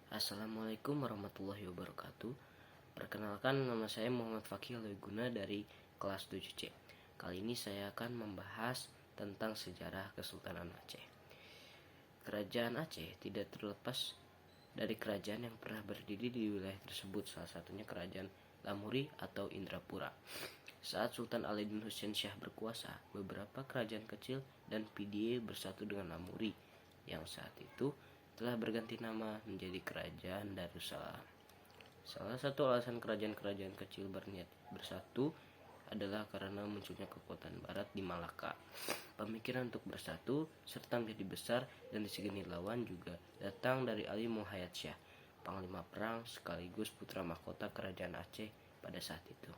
Assalamualaikum warahmatullahi wabarakatuh. Perkenalkan, nama saya Muhammad Fakih Guna dari kelas 7C. Kali ini saya akan membahas tentang sejarah Kesultanan Aceh. Kerajaan Aceh tidak terlepas dari kerajaan yang pernah berdiri di wilayah tersebut, salah satunya kerajaan Lamuri atau Indrapura. Saat Sultan Alauddin Husain Shah berkuasa, beberapa kerajaan kecil dan PDA bersatu dengan Lamuri yang saat itu telah berganti nama menjadi Kerajaan Darussalam. Salah satu alasan kerajaan-kerajaan kecil berniat bersatu adalah karena munculnya kekuatan barat di Malaka. Pemikiran untuk bersatu serta menjadi besar dan disegani lawan juga datang dari Ali Muhayyad Shah, panglima perang sekaligus putra mahkota kerajaan Aceh pada saat itu.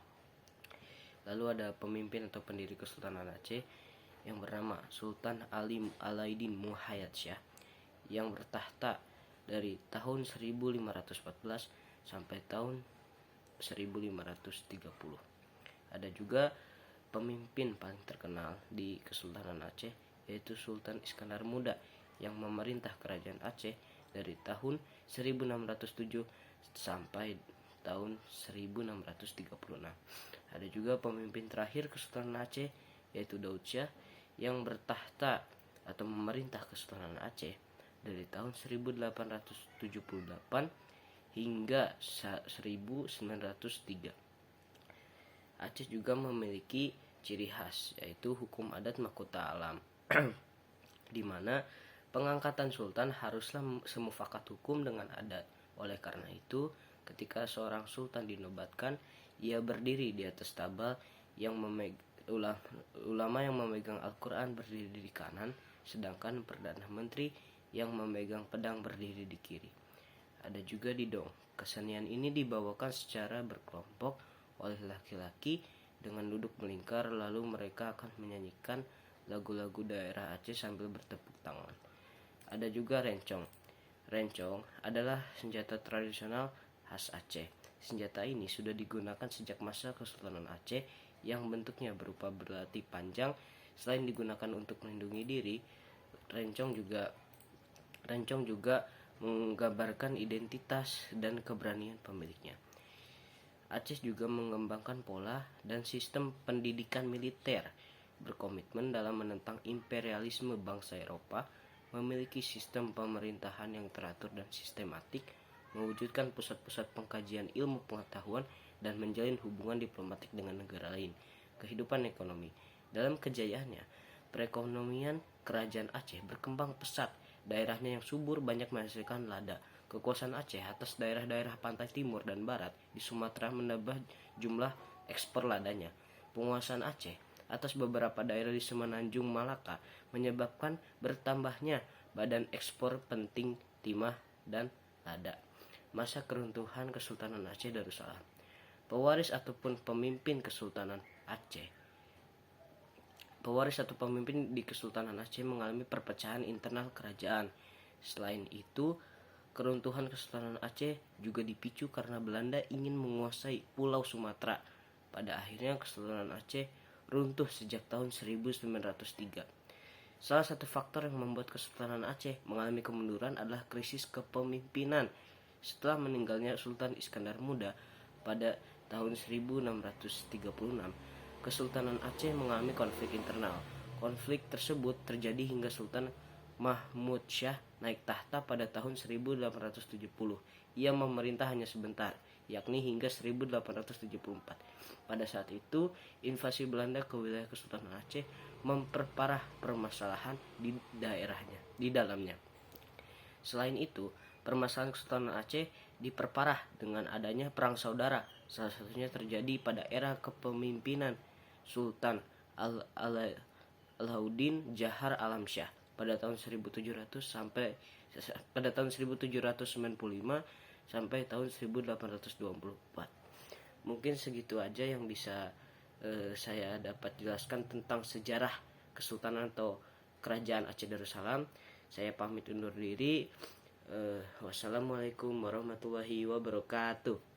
Lalu ada pemimpin atau pendiri Kesultanan Aceh yang bernama Sultan Alauddin Muhayyad Shah yang bertahta dari tahun 1514 sampai tahun 1530. Ada juga pemimpin paling terkenal di Kesultanan Aceh, yaitu Sultan Iskandar Muda yang memerintah kerajaan Aceh dari tahun 1607 sampai tahun 1636. Ada juga pemimpin terakhir Kesultanan Aceh, yaitu Daud Shah yang bertahta atau memerintah Kesultanan Aceh dari tahun 1878 hingga 1903. Aceh juga memiliki ciri khas, yaitu hukum adat mahkota alam, di mana pengangkatan sultan haruslah semufakat hukum dengan adat. Oleh karena itu, ketika seorang sultan dinobatkan, ia berdiri di atas tabal yang ulama yang memegang Al-Quran berdiri di kanan, sedangkan Perdana Menteri yang memegang pedang berdiri di kiri. Ada juga didong. Kesenian ini dibawakan secara berkelompok oleh laki-laki dengan duduk melingkar, lalu mereka akan menyanyikan lagu-lagu daerah Aceh sambil bertepuk tangan. Ada juga rencong. Rencong adalah senjata tradisional khas Aceh. Senjata ini sudah digunakan sejak masa Kesultanan Aceh yang bentuknya berupa belati panjang. Selain digunakan untuk melindungi diri, rencong juga menggambarkan identitas dan keberanian pemiliknya. Aceh juga mengembangkan pola dan sistem pendidikan militer, berkomitmen dalam menentang imperialisme bangsa Eropa, memiliki sistem pemerintahan yang teratur dan sistematik, mewujudkan pusat-pusat pengkajian ilmu pengetahuan, dan menjalin hubungan diplomatik dengan negara lain. Kehidupan ekonomi. Dalam kejayaannya, perekonomian kerajaan Aceh berkembang pesat. Daerahnya yang subur banyak menghasilkan lada. Kekuasaan Aceh atas daerah-daerah pantai timur dan barat di Sumatera menambah jumlah ekspor ladanya. Penguasaan Aceh atas beberapa daerah di Semenanjung Malaka menyebabkan bertambahnya badan ekspor penting timah dan lada. Masa keruntuhan Kesultanan Aceh Darussalam. Pewaris ataupun pemimpin Kesultanan Aceh. Pewaris atau pemimpin di Kesultanan Aceh mengalami perpecahan internal kerajaan. Selain itu, keruntuhan Kesultanan Aceh juga dipicu karena Belanda ingin menguasai Pulau Sumatera. Pada akhirnya Kesultanan Aceh runtuh sejak tahun 1903. Salah satu faktor yang membuat Kesultanan Aceh mengalami kemunduran adalah krisis kepemimpinan. Setelah meninggalnya Sultan Iskandar Muda pada tahun 1636, Kesultanan Aceh mengalami konflik internal. Konflik tersebut terjadi hingga Sultan Mahmud Shah naik tahta pada tahun 1870. Ia memerintah hanya sebentar, yakni hingga 1874. Pada saat itu, invasi Belanda ke wilayah Kesultanan Aceh memperparah permasalahan di dalamnya. Selain itu, permasalahan Kesultanan Aceh diperparah dengan adanya perang saudara. Salah satunya terjadi pada era kepemimpinan Sultan Alauddin Jahar Alam Shah pada tahun 1795 sampai tahun 1824. Mungkin segitu aja yang bisa saya dapat jelaskan tentang sejarah Kesultanan atau Kerajaan Aceh Darussalam. Saya pamit undur diri. Wassalamualaikum warahmatullahi wabarakatuh.